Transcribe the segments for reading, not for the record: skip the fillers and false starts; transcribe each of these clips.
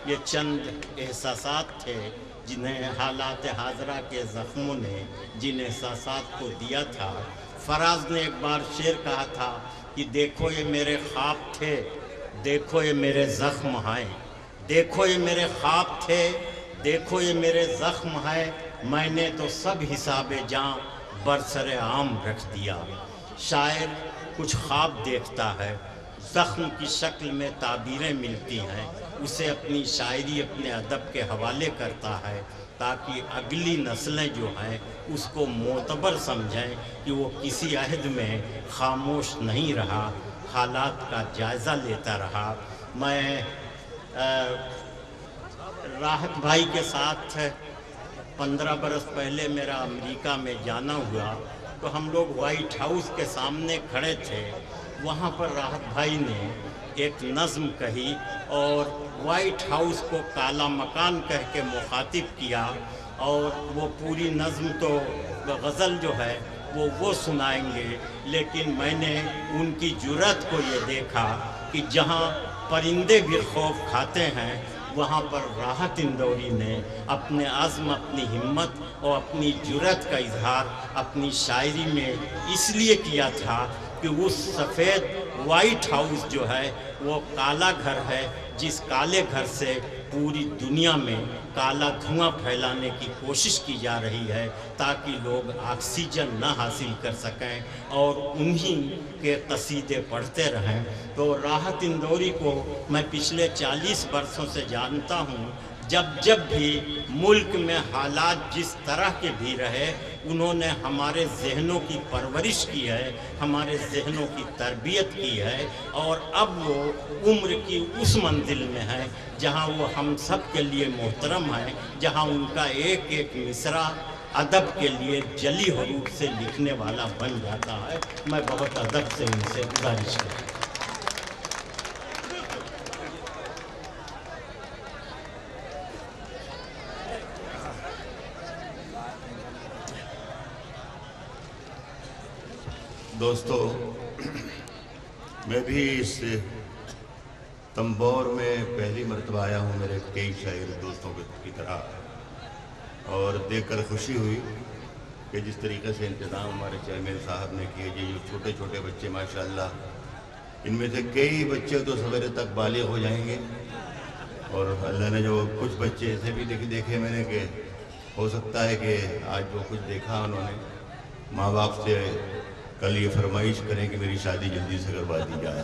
یہ چند احساسات تھے جنہیں حالات حاضرہ کے زخموں نے جن احساسات کو دیا تھا۔ فراز نے ایک بار شعر کہا تھا کہ دیکھو یہ میرے خواب تھے، دیکھو یہ میرے زخم ہیں، دیکھو یہ میرے خواب تھے، دیکھو یہ میرے زخم ہے، میں نے تو سب حساب جاں برسر عام رکھ دیا۔ شاعر کچھ خواب دیکھتا ہے، زخم کی شکل میں تعبیریں ملتی ہیں، اسے اپنی شاعری اپنے ادب کے حوالے کرتا ہے تاکہ اگلی نسلیں جو ہیں اس کو معتبر سمجھیں کہ وہ کسی عہد میں خاموش نہیں رہا، حالات کا جائزہ لیتا رہا۔ میں راحت بھائی کے ساتھ 15 برس پہلے میرا امریکہ میں جانا ہوا تو ہم لوگ وائٹ ہاؤس کے سامنے کھڑے تھے، وہاں پر راحت بھائی نے ایک نظم کہی اور وائٹ ہاؤس کو کالا مکان کہہ کے مخاطب کیا، اور وہ پوری نظم تو غزل جو ہے وہ سنائیں گے، لیکن میں نے ان کی جرأت کو یہ دیکھا کہ جہاں پرندے بھی خوف کھاتے ہیں وہاں پر راحت اندوری نے اپنے عزم، اپنی ہمت اور اپنی جرأت کا اظہار اپنی شاعری میں اس لیے کیا تھا کہ اس سفید وائٹ ہاؤس جو ہے وہ کالا گھر ہے، جس کالے گھر سے پوری دنیا میں کالا دھواں پھیلانے کی کوشش کی جا رہی ہے تاکہ لوگ آکسیجن نہ حاصل کر سکیں اور انہی کے قصیدے پڑھتے رہیں۔ تو راحت اندوری کو میں پچھلے 40 برسوں سے جانتا ہوں، جب بھی ملک میں حالات جس طرح کے بھی رہے انہوں نے ہمارے ذہنوں کی پرورش کی ہے، ہمارے ذہنوں کی تربیت کی ہے، اور اب وہ عمر کی اس منزل میں ہے جہاں وہ ہم سب کے لیے محترم ہیں، جہاں ان کا ایک ایک مصرع ادب کے لیے جلی حروف سے لکھنے والا بن جاتا ہے۔ میں بہت ادب سے ان سے گزارش کرتا ہوں۔ دوستو، میں بھی اس تمبور میں پہلی مرتبہ آیا ہوں میرے کئی شاعر دوستوں کی طرح، اور دیکھ کر خوشی ہوئی کہ جس طریقے سے انتظام ہمارے چیئرمین صاحب نے کیے، یہ جو چھوٹے چھوٹے بچے ماشاءاللہ، ان میں سے کئی بچے تو سویرے تک بالغ ہو جائیں گے، اور اللہ نے جو کچھ بچے ایسے بھی دیکھے میں نے کہ ہو سکتا ہے کہ آج جو کچھ دیکھا انہوں نے ماں باپ سے کل یہ فرمائش کریں کہ میری شادی جلدی سے کروا دی جائے۔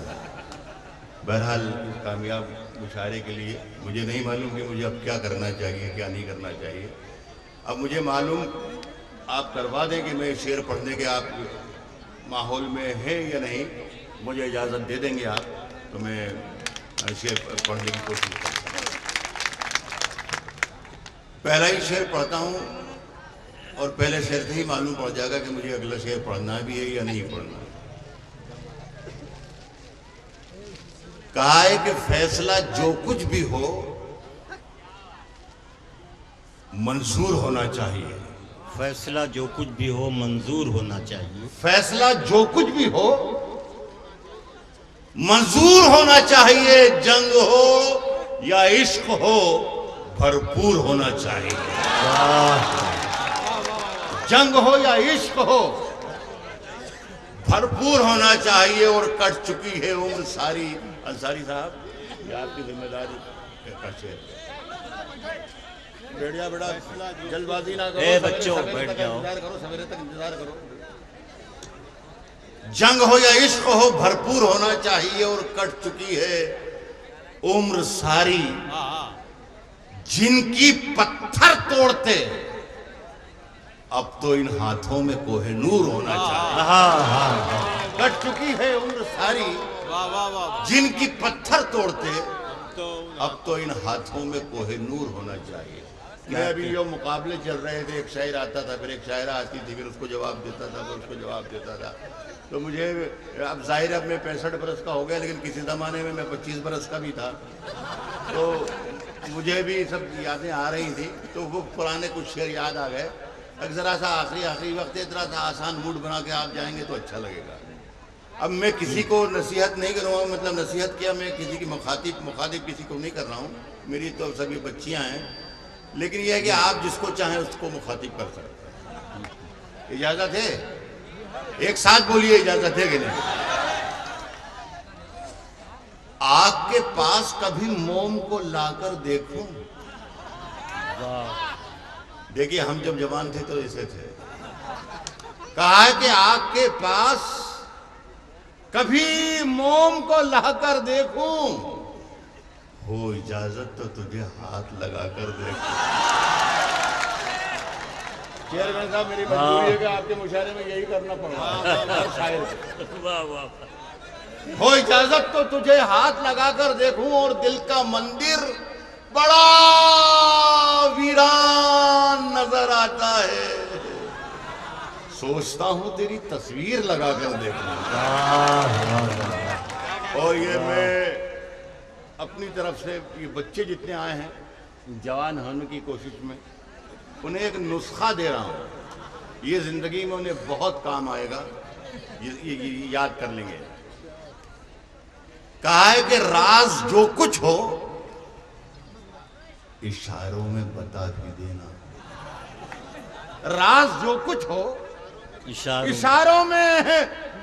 بہرحال اس کامیاب مشاعرے کے لیے مجھے نہیں معلوم کہ مجھے اب کیا کرنا چاہیے کیا نہیں کرنا چاہیے۔ اب مجھے معلوم آپ کروا دیں کہ میں شعر پڑھنے کے آپ ماحول میں ہیں یا نہیں، مجھے اجازت دے دیں گے آپ تو میں شعر پڑھنے کی کوشش کرتا ہوں۔ پہلا ہی شعر پڑھتا ہوں اور پہلے شعر سے ہی معلوم پڑ جائے گا کہ مجھے اگلا شعر پڑھنا بھی ہے یا نہیں پڑھنا۔ کہا ہے کہ فیصلہ جو کچھ بھی ہو منظور ہونا چاہیے۔ فیصلہ جو کچھ بھی ہو منظور ہونا چاہیے۔ فیصلہ جو کچھ بھی ہو منظور ہونا چاہیے، جنگ ہو یا عشق ہو بھرپور ہونا چاہیے۔ جنگ ہو یا عشق ہو بھرپور ہونا چاہیے، اور کٹ چکی ہے عمر ساری۔ انصاری صاحب یہ آپ کی ذمہ داری کا شعر۔ بیٹھ جا بیٹا، جلد بازی نہ کرو، اے بچوں بیٹھ جاؤ، انتظار کرو، سویرے تک انتظار کرو۔ جنگ ہو یا عشق ہو بھرپور ہونا چاہیے، اور کٹ چکی ہے عمر ساری، جن کی پتھر توڑتے اب تو ان ہاتھوں میں کوہ نور ہونا چاہیے۔ کٹ چکی ہے عمر ساری، جن کی پتھر توڑتے اب تو ان ہاتھوں میں کوہ نور ہونا چاہیے۔ میں ابھی یہ مقابلے چل رہے تھے، ایک شاعر آتا تھا، پھر ایک شاعرہ آتی تھی، پھر اس کو جواب دیتا تھا، پھر اس کو جواب دیتا تھا۔ تو مجھے اب ظاہر اب میں 65 برس کا ہو گیا، لیکن کسی زمانے میں 25 برس کا بھی تھا، تو مجھے بھی سب یادیں آ رہی تھی، تو وہ پرانے کچھ شعر یاد آ گئے۔ ذرا سا آخری وقت ہے، ذرا سا آسان موڈ بنا کے آپ جائیں گے تو اچھا لگے گا۔ اب میں کسی کو نصیحت نہیں کروں گا، مطلب نصیحت کیا، میں کسی کی مخاطب کسی کو نہیں کر رہا ہوں، میری تو سبھی بچیاں ہیں، لیکن یہ ہے کہ آپ جس کو چاہیں اس کو مخاطب کر سکتے ہیں۔ اجازت ہے؟ ایک ساتھ بولیے، اجازت ہے کہ نہیں؟ آگ کے پاس کبھی موم کو لا کر دیکھوں۔ دیکھیے ہم جب جوان تھے تو ایسے تھے۔ کہا ہے کہ آگ کے پاس کبھی موم کو لا کر دیکھوں، ہو اجازت تو تجھے ہاتھ لگا کر دیکھوں۔ چیئرمین صاحب میری مجبوری ہے کہ آپ کے مشاعرے میں یہی کرنا پڑا شاعر۔ ہو اجازت تو تجھے ہاتھ لگا کر دیکھوں، اور دل کا مندر بڑا ویران نظر آتا ہے، سوچتا ہوں تیری تصویر لگا کر دیکھوں۔ اور یہ میں اپنی طرف سے یہ بچے جتنے آئے ہیں جوان ہونے کی کوشش میں انہیں ایک نسخہ دے رہا ہوں، یہ زندگی میں انہیں بہت کام آئے گا، یہ یاد کر لیں گے۔ کہا ہے کہ راز جو کچھ ہو اشاروں میں بتا بھی دینا، راز جو کچھ ہو اشاروں میں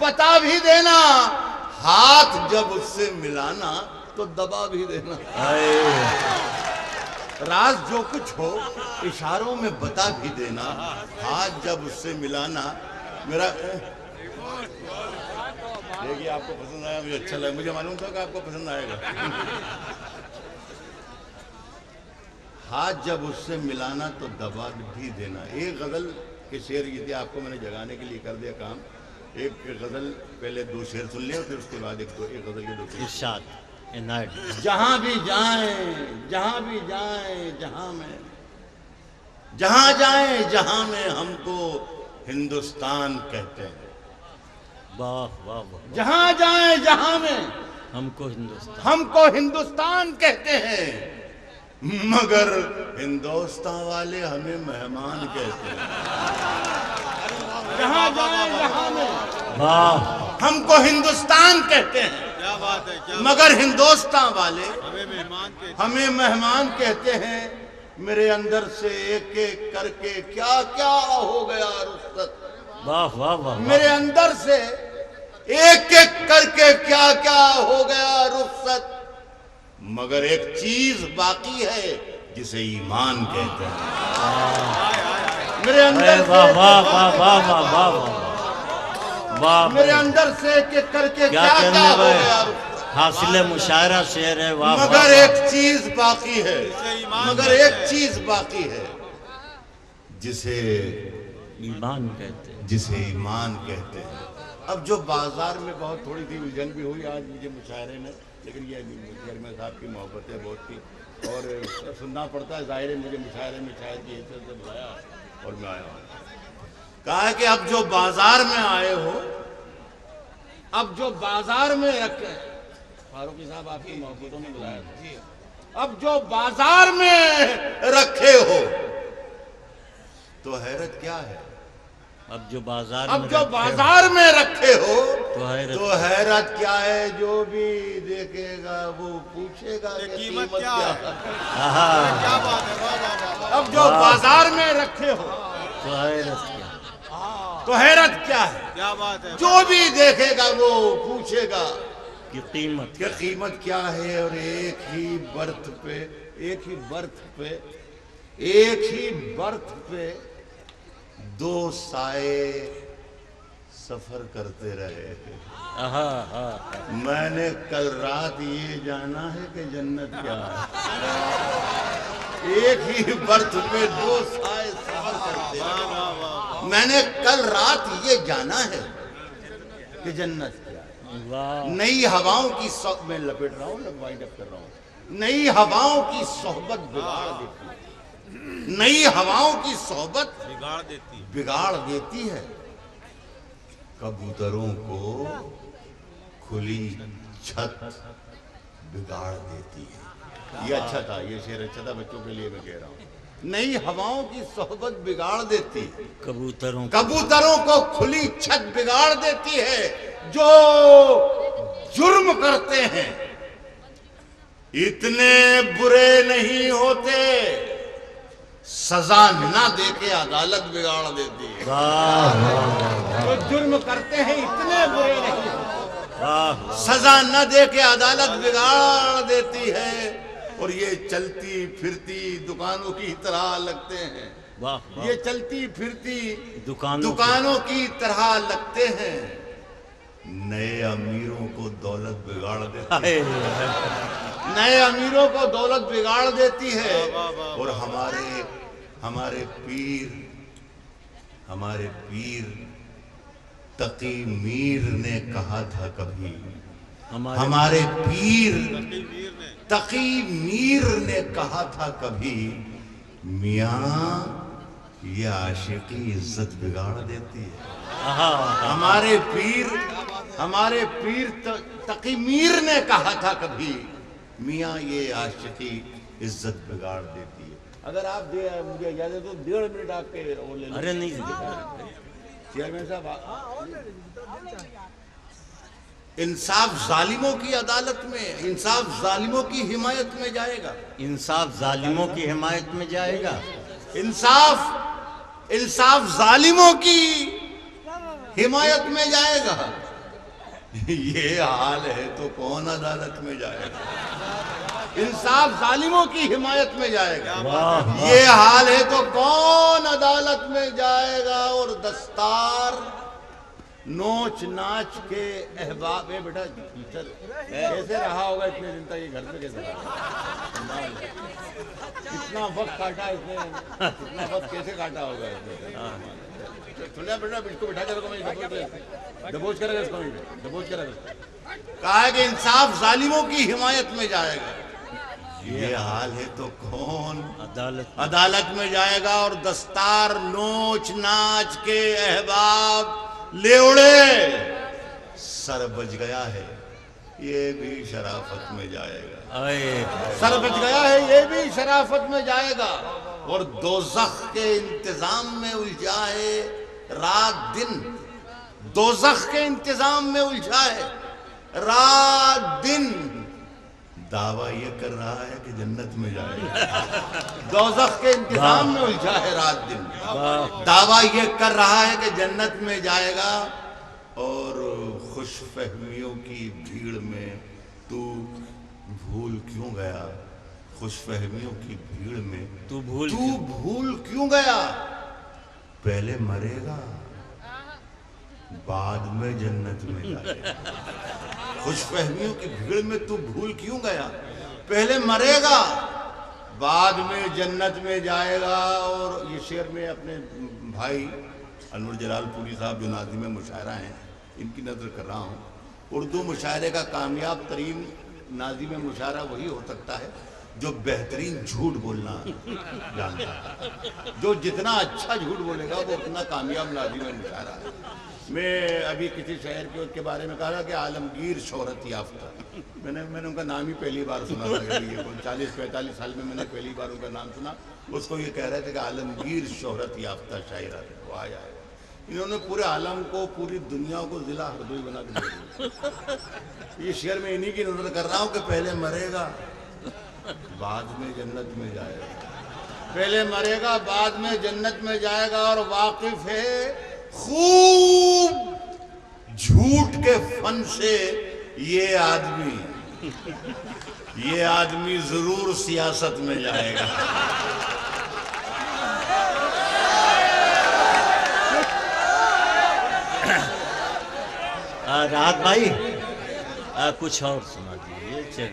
بتا بھی دینا، ہاتھ جب اس سے ملانا تو دبا بھی دینا۔ راز جو کچھ ہو اشاروں میں بتا بھی دینا، ہاتھ جب اس سے ملانا۔ میرا دیکھیے آپ کو پسند آیا، مجھے اچھا لگا، مجھے معلوم تھا کہ آپ کو پسند آئے گا۔ ہاتھ جب اس سے ملانا تو دبا بھی دینا۔ ایک غزل کے شعر یہ تھے، آپ کو میں نے جگانے کے لیے کر دیا کام۔ ایک غزل پہلے دو شعر سن لیں، پھر اس کے بعد ایک غزل کے دو شعر۔ ارشاد۔ جہاں بھی جائیں جہاں بھی جائیں جہاں جائیں جہاں میں ہم کو ہندوستان کہتے ہیں۔ واہ واہ واہ۔ جہاں جائیں جہاں میں ہم کو ہندوستان کہتے ہیں، مگر ہندوستان والے ہمیں مہمان کہتے ہیں۔ جہاں جائیں جہاں میں ہم کو ہندوستان کہتے ہیں، مگر ہندوستان والے ہمیں مہمان کہتے ہیں۔ میرے اندر سے ایک ایک کر کے کیا کیا ہو گیا رخصت، واہ واہ واہ۔ میرے اندر سے ایک ایک کر کے کیا کیا ہو گیا رخصت، مگر ایک چیز باقی ہے جسے ایمان کہتے ہیں۔ میرے اندر واہ واہ واہ واہ واہ واہ واہ۔ میرے اندر سے ایک ایک کر کے کیا کیا ہو گیا رخصت، حاصل مشاعرہ شعر ہے، واہ مگر ایک چیز باقی ہے، مگر ایک چیز باقی ہے جسے ایمان کہتے ہیں، جسے ایمان کہتے ہیں۔ اب جو بازار میں بہت تھوڑی سی الجھن بھی ہوئی آج مجھے مشاعرے میں، لیکن یہ چیئرمین صاحب کی محبت ہے بہت کی، اور سننا پڑتا ہے، ظاہر ہے مجھے مشاعرے میں شاید یہ سے بلایا اور میں آیا ہوں۔ کہا ہے کہ اب جو بازار میں آئے ہو، اب جو بازار میں رکھے، فاروقی صاحب آپ کی محبتوں میں بلایا تھا، اب جو بازار میں رکھے ہو تو حیرت کیا ہے، اب جو بازار میں رکھے ہو تو حیرت کیا ہے، جو بھی دیکھے گا وہ پوچھے گا کہ قیمت کیا ہے۔ اب جو بازار میں رکھے ہو تو حیرت کیا، تو حیرت کیا ہے، جو بھی دیکھے گا وہ پوچھے گا کہ قیمت کیا ہے۔ اور ایک ہی برتھ پہ دو سائے سفر کرتے رہے۔ میں نے کل رات یہ جانا ہے کہ جنت کیا ہے، ایک ہی برتھ پہ دو سائے سفر کرتے رہے۔ میں نے کل رات یہ جانا ہے کہ جنت کیا ہے۔ نئی ہواؤں کی صحبت میں لپٹ رہا ہوں، وائنڈ اپ کر رہا ہوں۔ نئی ہواؤں کی صحبت بگاڑ دیتی ہے، نئی ہواؤں کی صحبت بگاڑ دیتی ہے، کبوتروں کو کھلی چھت بگاڑ دیتی ہے۔ یہ اچھا تھا، یہ شعر اچھا تھا، بچوں کے لیے میں کہہ رہا ہوں۔ نئی ہواؤں کی صحبت بگاڑ دیتی، کبوتروں کو کھلی چھت بگاڑ دیتی ہے، جو جرم کرتے ہیں اتنے برے نہیں ہوتے، سزا نہ دے کے عدالت بگاڑ دیتی ہے۔ جو جرم کرتے ہیں اتنے برے نہیں ہوتے، سزا نہ دے کے عدالت بگاڑ دیتی ہے، اور یہ چلتی پھرتی دکانوں کی طرح لگتے ہیں، یہ چلتی پھرتی دکانوں کی طرح لگتے ہیں، نئے امیروں کو دولت بگاڑ دیتی ہے، نئے امیروں کو دولت بگاڑ دیتی ہے، اور ہمارے پیر تقی میر نے کہا تھا کبھی، ہمارے پیر تقی میر نے کہا تھا کبھی، میاں یہ عاشقی عزت بگاڑ دیتی ہے۔ ہمارے پیر تقی میر نے کہا تھا کبھی، میاں یہ عاشقی عزت بگاڑ دیتی ہے۔ اگر آپ مجھے اجازت دو 1.5 منٹ آپ کے وہ لے لیں۔ ارے نہیں، چیئرمین صاحب، انصاف ظالموں کی عدالت میں، انصاف ظالموں کی حمایت میں جائے گا، انصاف ظالموں کی حمایت میں جائے گا، انصاف ظالموں کی حمایت میں جائے گا۔ یہ حال ہے تو کون عدالت میں جائے گا؟ انصاف ظالموں کی حمایت میں جائے گا، یہ حال ہے تو کون عدالت میں جائے گا؟ اور دستار نوچ ناچ کے احباب، بیٹا کیسے رہا ہوگا اتنے دن تک؟ یہ گھر پہ کیسے رہا؟ اتنا وقت کاٹا اس نے، اتنا وقت کیسے کاٹا ہوگا اس نے؟ سنیا بیٹا، اس کو بٹھا کے رکھو، میں دبوچ کر رکھو۔ کہا ہے کہ انصاف ظالموں کی حمایت میں جائے گا، یہ حال ہے تو کون عدالت میں جائے گا؟ اور دستار نوچ ناچ کے احباب لے اڑے، سر بچ گیا ہے یہ بھی شرافت میں جائے گا، سر بچ گیا ہے یہ بھی شرافت میں جائے گا، اور دوزخ کے انتظام میں الجھا ہے رات دن، دوزخ کے انتظام میں الجھا ہے رات دن، دعویٰ یہ کر رہا ہے کہ جنت میں جائے گا، دوزخ کے انتظام میں الجھا ہے رات دن، دعویٰ یہ کر رہا ہے کہ جنت میں جائے گا، اور خوش فہمیوں کی بھیڑ میں تو بھول کیوں گیا؟ خوش فہمیوں کی بھیڑ میں تو بھول کیوں گیا؟ پہلے مرے گا بعد میں جنت میں جائے گا، خوش فہمیوں کی بھیڑ میں تو بھول کیوں گیا؟ پہلے مرے گا بعد میں جنت میں جائے گا۔ اور یہ شعر میں اپنے بھائی انور جلال پوری صاحب جو ناظم مشاعرہ ہیں ان کی نظر کر رہا ہوں۔ اردو مشاعرے کا کامیاب ترین ناظم مشاعرہ وہی ہو سکتا ہے جو بہترین جھوٹ بولنا جانتا ہے، جو جتنا اچھا جھوٹ بولے گا وہ اتنا کامیاب ناظم مشاعرہ ہے۔ میں ابھی کسی شہر کے بارے میں کہا تھا کہ عالمگیر شہرت یافتہ، میں نے ان کا نام ہی پہلی بار سنا تھا، 40-45 سال میں نے پہلی بار ان کا نام سنا، اس کو یہ کہہ رہے تھے کہ عالمگیر شہرت یافتہ شاعر وہ آیا ہے۔ انہوں نے پورے عالم کو، پوری دنیا کو ضلع ہردوئی بنا کے دیا۔ یہ شعر میں انہی کی نظر کر رہا ہوں کہ پہلے مرے گا بعد میں جنت میں جائے گا، پہلے مرے گا بعد میں جنت میں جائے گا، اور واقف ہے خوب جھوٹ کے فن سے یہ آدمی ضرور سیاست میں جائے گا۔ راحت بھائی کچھ اور سنا دیجیے۔ چل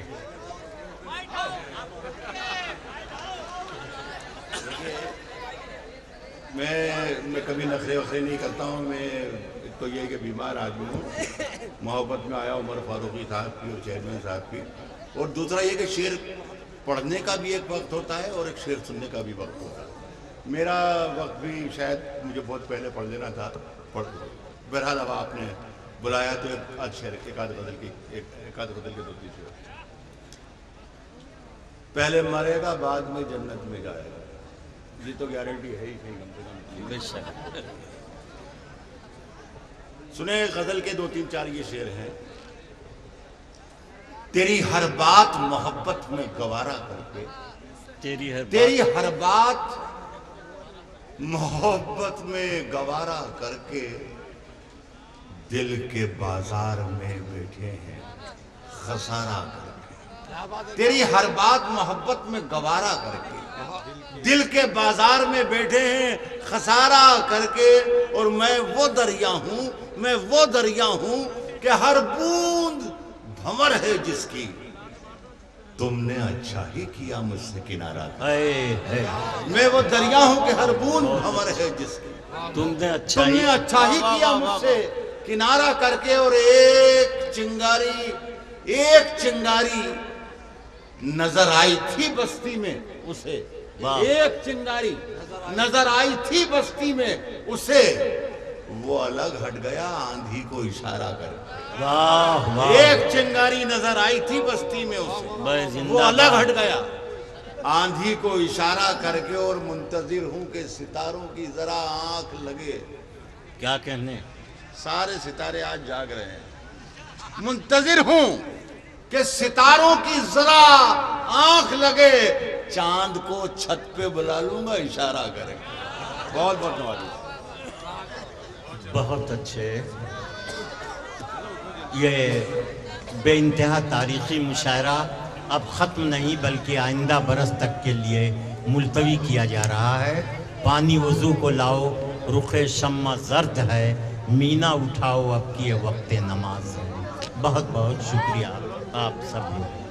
میں کبھی نخرے وخرے نہیں کرتا ہوں، میں ایک تو یہ کہ بیمار آدمی ہوں، محبت میں آیا عمر فاروقی صاحب کی اور چیئرمین صاحب کی، اور دوسرا یہ کہ شعر پڑھنے کا بھی ایک وقت ہوتا ہے اور ایک شعر سننے کا بھی وقت ہوتا ہے۔ میرا وقت بھی شاید مجھے بہت پہلے پڑھ لینا تھا، بہرحال اب آپ نے بلایا تو ایک آدھ غزل کے 2-3 شعر۔ پہلے مرے گا بعد میں جنت میں جائے گا، یہ تو گارنٹی ہے ہی کہیں کم سے کم۔ بے شک سنے غزل کے 2-3-4 یہ شعر ہیں. تیری ہر بات محبت میں گوارا کر کے، تیری ہر بات محبت میں گوارا کر کے دل کے بازار میں بیٹھے ہیں خسارہ کر کے. تیری ہر بات محبت میں گوارا کر کے دل کے بازار میں بیٹھے ہیں خسارہ کر کے. اور میں وہ دریا ہوں کہ ہر بوند بھنور ہے جس کی تم نے اچھا ہی کیا مجھ سے کنارہ کر. میں وہ دریا ہوں کہ ہر بوند بھنور ہے جس کی تم نے اچھا ہی کیا مجھ سے کنارہ کر کے. اور ایک چنگاری نظر آئی تھی بستی میں اسے، ایک چنگاری نظر آئی تھی بستی میں اسے، وہ الگ ہٹ گیا آندھی کو اشارہ کر کے. ایک چنگاری نظر آئی تھی بستی میں اسے، وہ الگ ہٹ گیا آندھی کو اشارہ کر کے. اور منتظر ہوں کہ ستاروں کی ذرا آنکھ لگے. کیا کہنے، سارے ستارے آج جاگ رہے ہیں. منتظر ہوں کہ ستاروں کی ذرا آنکھ لگے، چاند کو چھت پہ بلا لوں گا اشارہ کرے. بہت بہت نوازی. بہت اچھے. یہ بے انتہا تاریخی مشاعرہ اب ختم نہیں بلکہ آئندہ برس تک کے لیے ملتوی کیا جا رہا ہے. پانی وضو کو لاؤ، رخ شمع زرد ہے، مینا اٹھاؤ اب کی وقت نماز ہے. بہت بہت شکریہ آپ سب.